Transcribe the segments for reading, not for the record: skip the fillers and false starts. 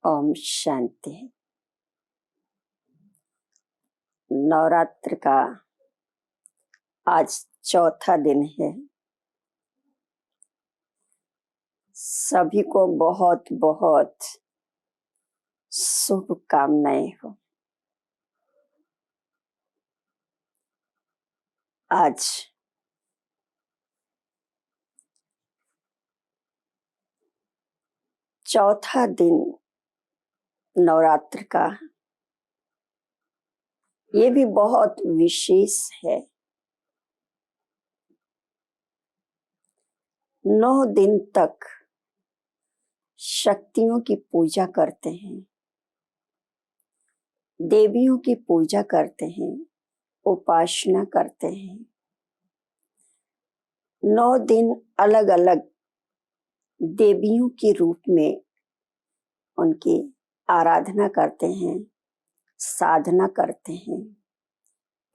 ओम शांति। नवरात्र का आज चौथा दिन है। सभी को बहुत बहुत शुभकामनाएं हो। आज चौथा दिन नवरात्र का, ये भी बहुत विशेष है। 9 दिन तक शक्तियों की पूजा करते हैं, देवियों की पूजा करते हैं, उपासना करते हैं। 9 दिन अलग अलग देवियों के रूप में उनकी आराधना करते हैं, साधना करते हैं,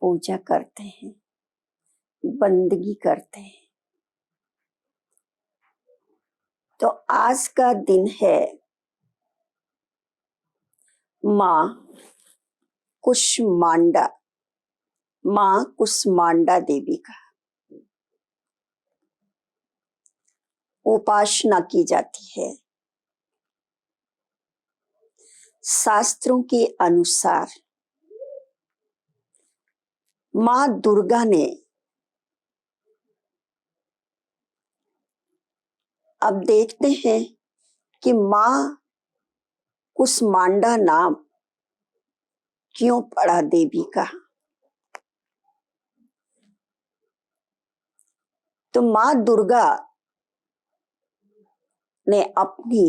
पूजा करते हैं, बंदगी करते हैं। तो आज का दिन है माँ कुष्मांडा, माँ कुष्मांडा देवी का उपासना की जाती है। शास्त्रों के अनुसार माँ दुर्गा ने अब देखते हैं कि माँ कुष्मांडा नाम क्यों पड़ा देवी का। तो माँ दुर्गा ने अपनी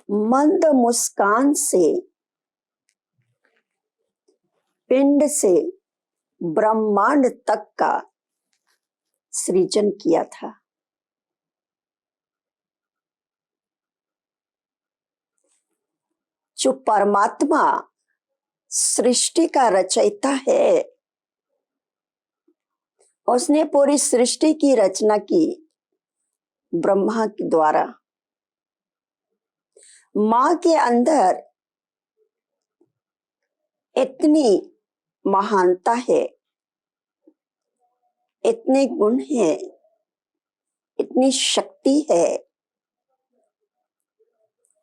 मंद मुस्कान से पिंड से ब्रह्मांड तक का सृजन किया था। जो परमात्मा सृष्टि का रचयिता है, उसने पूरी सृष्टि की रचना की ब्रह्मा के द्वारा। माँ के अंदर इतनी महानता है, इतने गुण हैं, इतनी शक्ति है,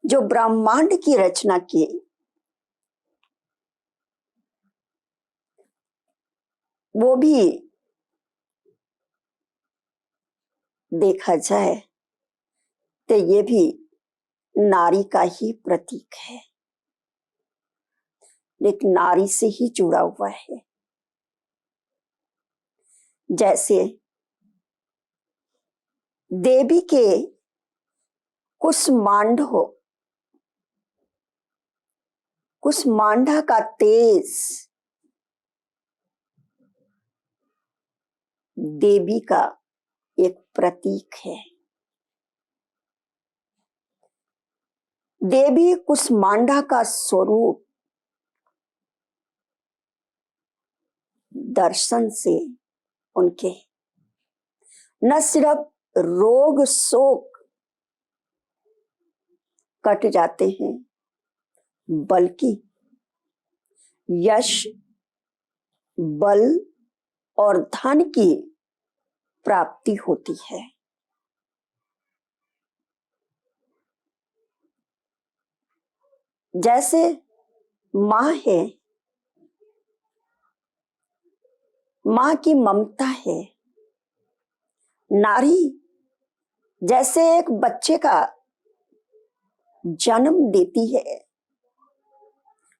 जो ब्रह्मांड की रचना की। वो भी देखा जाए तो ये भी नारी का ही प्रतीक है, लेकिन नारी से ही जुड़ा हुआ है। जैसे देवी के कुष्मांडा, कुष्मांडा का तेज देवी का एक प्रतीक है। देवी कुष्मांडा का स्वरूप दर्शन से उनके न सिर्फ रोग शोक कट जाते हैं, बल्कि यश, बल और धन की प्राप्ति होती है। जैसे माँ है, माँ की ममता है। नारी जैसे एक बच्चे का जन्म देती है,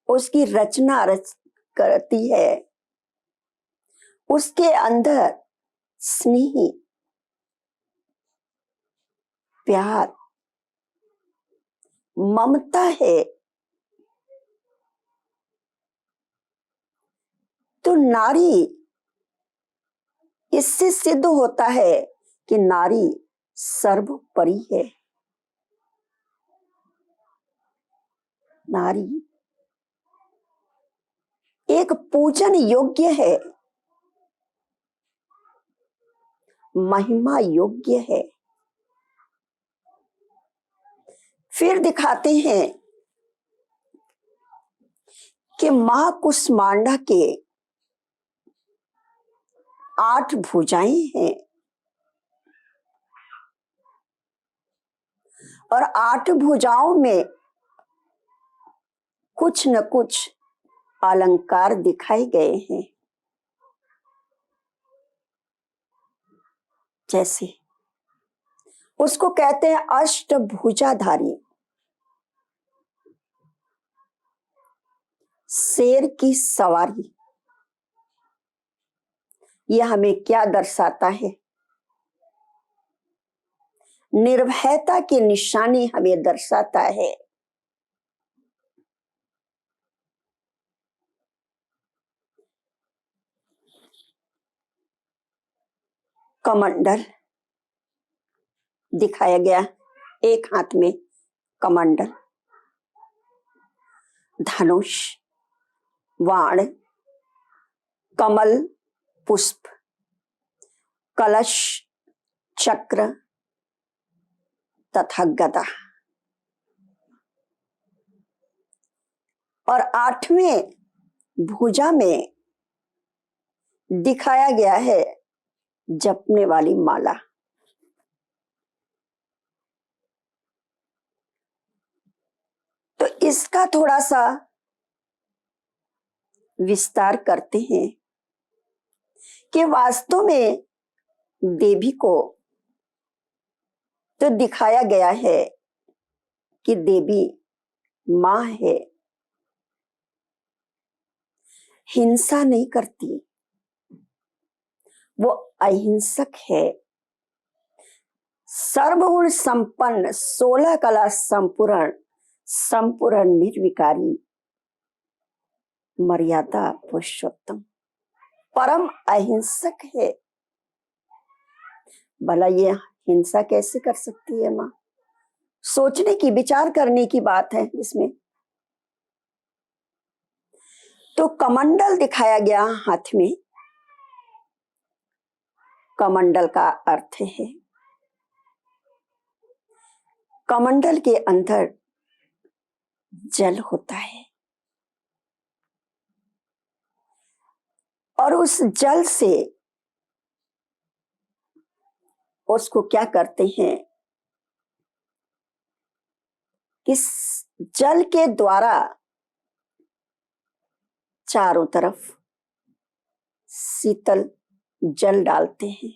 उसकी रचना करती है, उसके अंदर स्नेह, प्यार, ममता है। तो नारी, इससे सिद्ध होता है कि नारी सर्वोपरि है। नारी एक पूजन योग्य है, महिमा योग्य है। फिर दिखाते हैं कि मां कुष्मांडा के 8 भुजाएं हैं और 8 भुजाओं में कुछ न कुछ अलंकार दिखाए गए हैं। जैसे उसको कहते हैं अष्टभुजाधारी, शेर की सवारी। यह हमें क्या दर्शाता है? निर्भयता की निशानी हमें दर्शाता है। कमंडल दिखाया गया, एक हाथ में कमंडल, धनुष, बाण, कमल पुष्प, कलश, चक्र तथा गदा। और 8वें भुजा में दिखाया गया है जपने वाली माला। तो इसका थोड़ा सा विस्तार करते हैं कि वास्तव में देवी को तो दिखाया गया है कि देवी मां है, हिंसा नहीं करती, वो अहिंसक है, सर्वगुण संपन्न, 16 कला संपूर्ण, संपूर्ण निर्विकारी, मर्यादा पुरुषोत्तम, परम अहिंसक है। भला ये हिंसा कैसे कर सकती है मां? सोचने की, विचार करने की बात है इसमें। तो कमंडल दिखाया गया हाथ में। कमंडल का अर्थ है कमंडल के अंदर जल होता है और उस जल से उसको क्या करते हैं, इस जल के द्वारा चारों तरफ शीतल जल डालते हैं,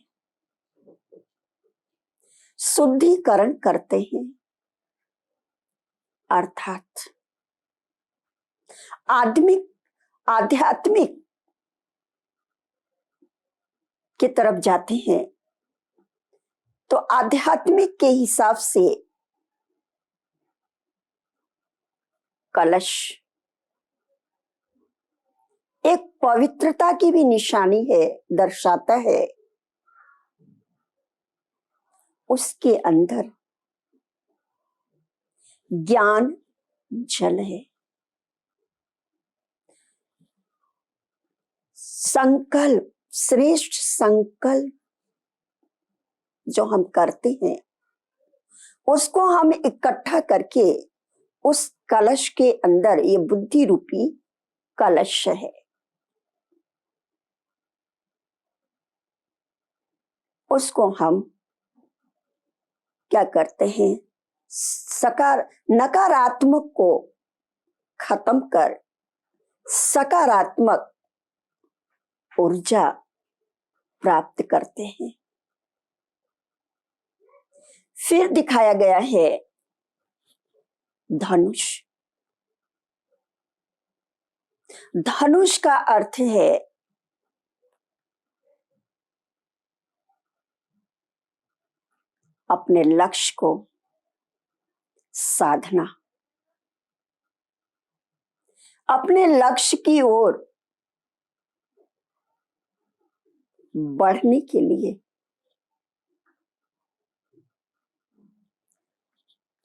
शुद्धिकरण करते हैं, अर्थात आध्यात्मिक की तरफ जाते हैं। तो आध्यात्मिक के हिसाब से कलश एक पवित्रता की भी निशानी है, दर्शाता है। उसके अंदर ज्ञान जल है, संकल्प, श्रेष्ठ संकल्प जो हम करते हैं उसको हम इकट्ठा करके उस कलश के अंदर, ये बुद्धि रूपी कलश है, उसको हम क्या करते हैं, नकारात्मक को खत्म कर सकारात्मक ऊर्जा प्राप्त करते हैं। फिर दिखाया गया है धनुष। धनुष का अर्थ है अपने लक्ष्य को साधना, अपने लक्ष्य की ओर बढ़ने के लिए।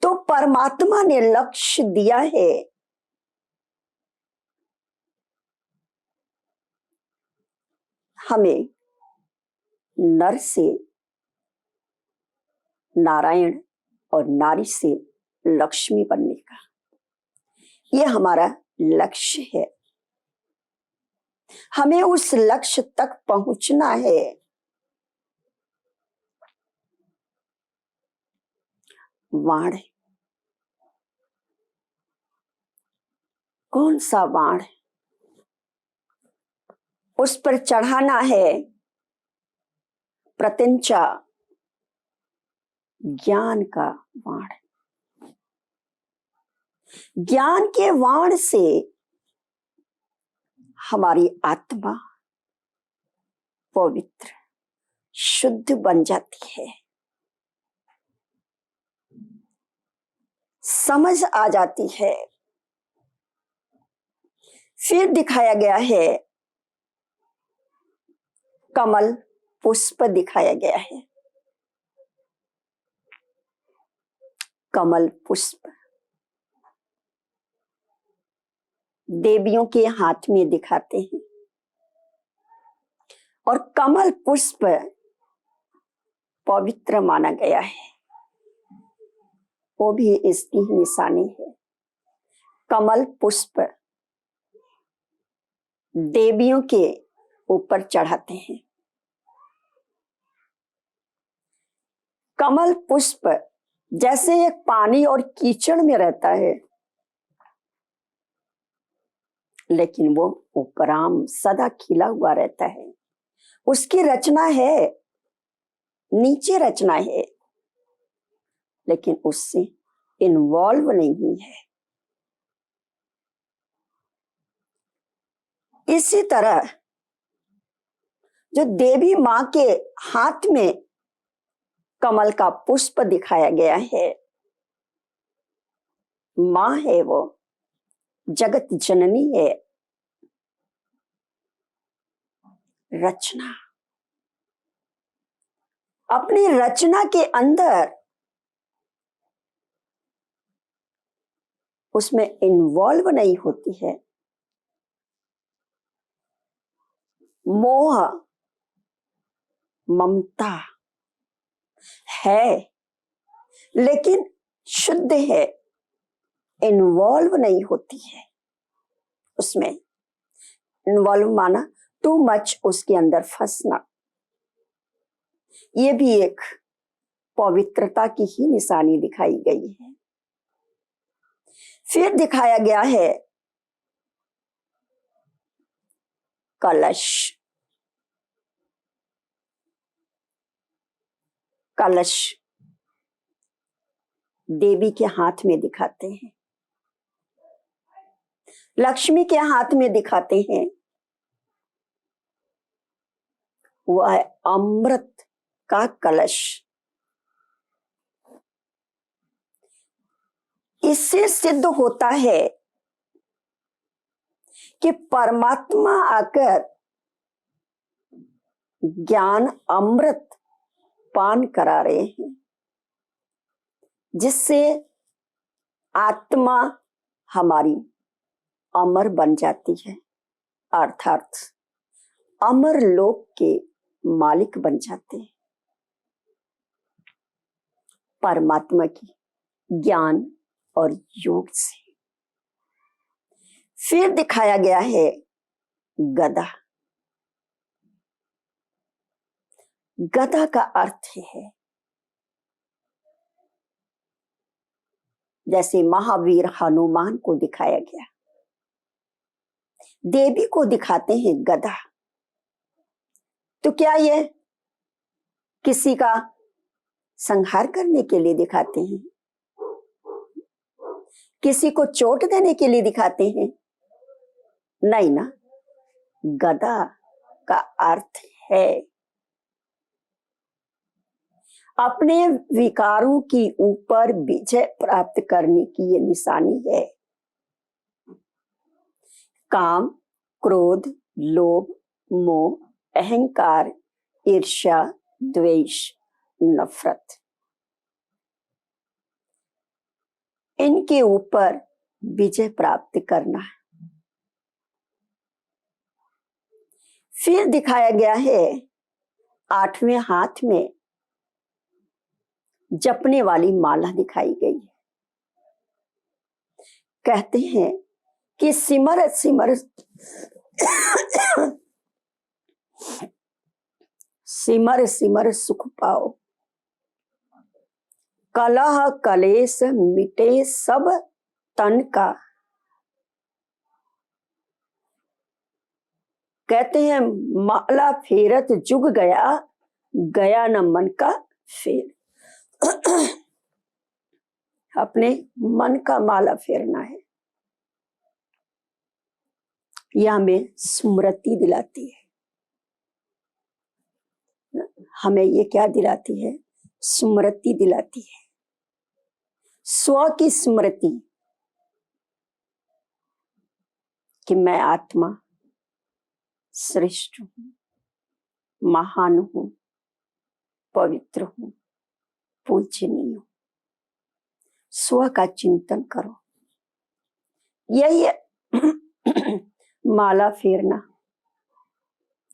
तो परमात्मा ने लक्ष्य दिया है, हमें नर से नारायण और नारी से लक्ष्मी बनने का। ये हमारा लक्ष्य है। हमें उस लक्ष्य तक पहुंचना है। वाण, कौन सा वाण? उस पर चढ़ाना है प्रत्यंचा, ज्ञान का वाण। ज्ञान के वाण से हमारी आत्मा पवित्र शुद्ध बन जाती है, समझ आ जाती है। फिर दिखाया गया है कमल पुष्प दिखाया गया है। कमल पुष्प देवियों के हाथ में दिखाते हैं, और कमल पुष्प पवित्र माना गया है। वो भी इसकी ही निशानी है। कमल पुष्प देवियों के ऊपर चढ़ाते हैं। कमल पुष्प जैसे एक पानी और कीचड़ में रहता है, लेकिन वो उपराम सदा खिला हुआ रहता है। उसकी रचना है, नीचे रचना है, लेकिन उससे इन्वॉल्व नहीं है। इसी तरह जो देवी मां के हाथ में कमल का पुष्प दिखाया गया है, मां है, वो जगत जननी है। रचना, अपनी रचना के अंदर उसमें इन्वॉल्व नहीं होती है। मोह ममता है, लेकिन शुद्ध है, इन्वॉल्व नहीं होती है उसमें। इन्वॉल्व माना टू मच उसके अंदर फंसना। ये भी एक पवित्रता की ही निशानी दिखाई गई है। फिर दिखाया गया है कलश। कलश देवी के हाथ में दिखाते हैं, लक्ष्मी के हाथ में दिखाते हैं। वह है अमृत का कलश। इससे सिद्ध होता है कि परमात्मा आकर ज्ञान अमृत पान करा रहे हैं, जिससे आत्मा हमारी अमर बन जाती है, अर्थात अमर लोक के मालिक बन जाते हैं। परमात्मा की ज्ञान और योग से। फिर दिखाया गया है गदा। गदा का अर्थ है जैसे महावीर हनुमान को दिखाया गया, देवी को दिखाते हैं गदा। तो क्या ये किसी का संहार करने के लिए दिखाते हैं? किसी को चोट देने के लिए दिखाते हैं? नहीं ना। गदा का अर्थ है अपने विकारों की ऊपर विजय प्राप्त करने की ये निशानी है। काम, क्रोध, लोभ, मोह, अहंकार, ईर्ष्या, द्वेष, नफरत, इनके ऊपर विजय प्राप्त करना है। फिर दिखाया गया है 8वें हाथ में जपने वाली माला दिखाई गई है। कहते हैं कि सिमर सिमर सिमर सिमर सुख पाओ, कलह कलेश मिटे सब तन का। कहते हैं माला फेरत जुग गया, गया न मन का फेर। अपने मन का माला फेरना है। यह हमें स्मृति दिलाती है। हमें ये क्या दिलाती है? स्मृति दिलाती है, स्व की स्मृति कि मैं आत्मा श्रेष्ठ हूं, महान हूं, पवित्र हूं, पूजनीय हूं। स्व का चिंतन करो। यही है माला फेरना,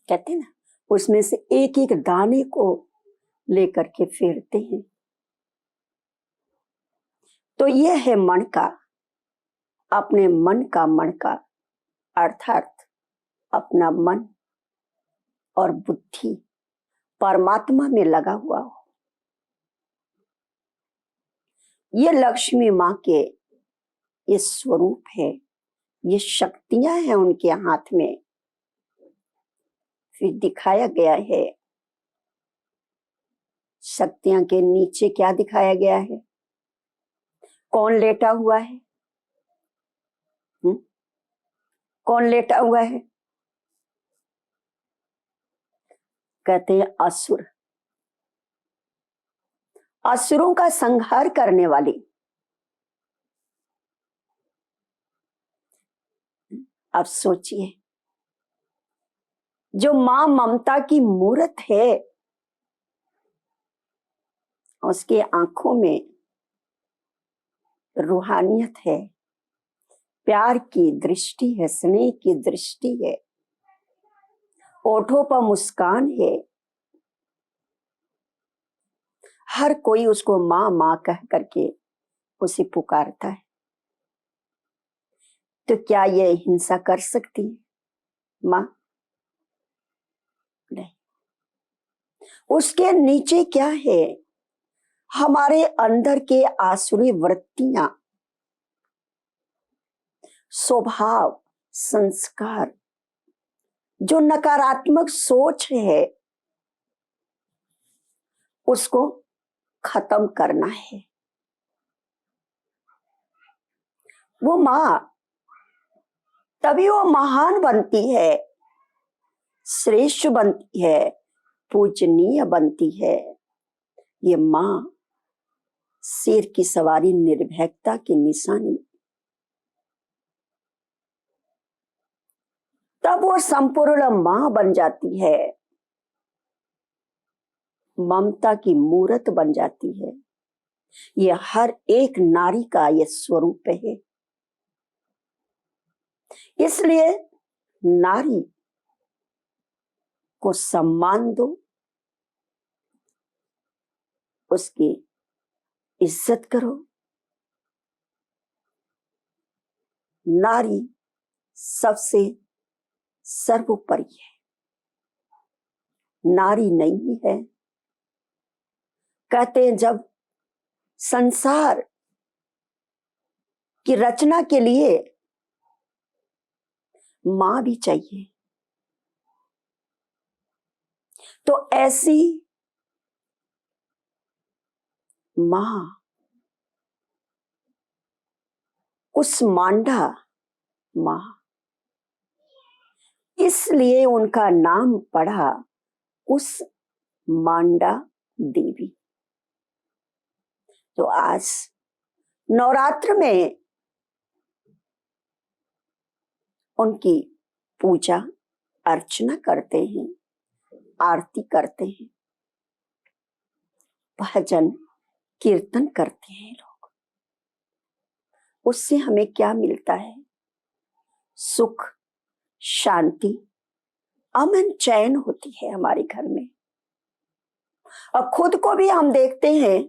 कहते ना, उसमें से एक एक दाने को लेकर के फेरते हैं। तो यह है मन का, अपने मन का अर्थात अपना मन और बुद्धि परमात्मा में लगा हुआ हो। ये लक्ष्मी माँ के ये स्वरूप है, ये शक्तियां हैं उनके हाथ में। फिर दिखाया गया है, शक्तियां के नीचे क्या दिखाया गया है? कौन लेटा हुआ है? कौन लेटा हुआ है? कहते हैं असुर, असुरों का संहार करने वाली। अब सोचिए, जो मां ममता की मूरत है, उसके आंखों में रूहानियत है, प्यार की दृष्टि है, स्नेह की दृष्टि है, ओठों पर मुस्कान है। हर कोई उसको मां मां कह करके उसे पुकारता है। तो क्या ये हिंसा कर सकती है मां? नहीं। उसके नीचे क्या है? हमारे अंदर के आसुरी वृत्तियां, स्वभाव, संस्कार, जो नकारात्मक सोच है, उसको खत्म करना है। वो मां तभी वो महान बनती है, श्रेष्ठ बनती है, पूजनीय बनती है। ये मां शेर की सवारी, निर्भयता की निशानी। तब वो संपूर्ण मां बन जाती है, ममता की मूरत बन जाती है। ये हर एक नारी का ये स्वरूप है। इसलिए नारी को सम्मान दो, उसकी इज्जत करो। नारी सबसे सर्वोपरि है, नारी नहीं है। कहते हैं जब संसार की रचना के लिए मां भी चाहिए, तो ऐसी मां, उस मांडा मां, इसलिए उनका नाम पड़ा उस मांडा देवी। तो आज नवरात्र में उनकी पूजा अर्चना करते हैं, आरती करते हैं, भजन कीर्तन करते हैं लोग। उससे हमें क्या मिलता है? सुख, शांति, अमन, चैन होती है हमारे घर में। और खुद को भी हम देखते हैं,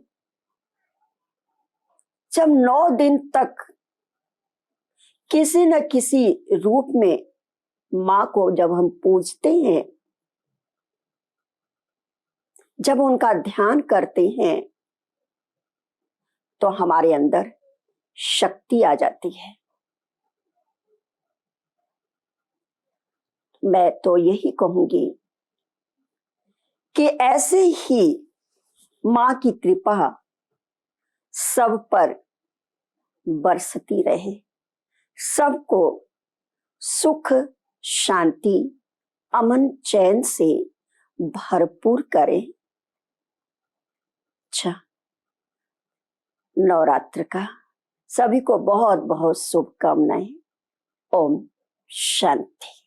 जब 9 दिन तक किसी न किसी रूप में माँ को जब हम पूजते हैं, जब उनका ध्यान करते हैं, तो हमारे अंदर शक्ति आ जाती है। मैं तो यही कहूंगी कि ऐसे ही माँ की कृपा सब पर बरसती रहे, सबको सुख, शांति, अमन, चैन से भरपूर करे। अच्छा, नवरात्र का सभी को बहुत बहुत शुभकामनाएं। ओम शांति।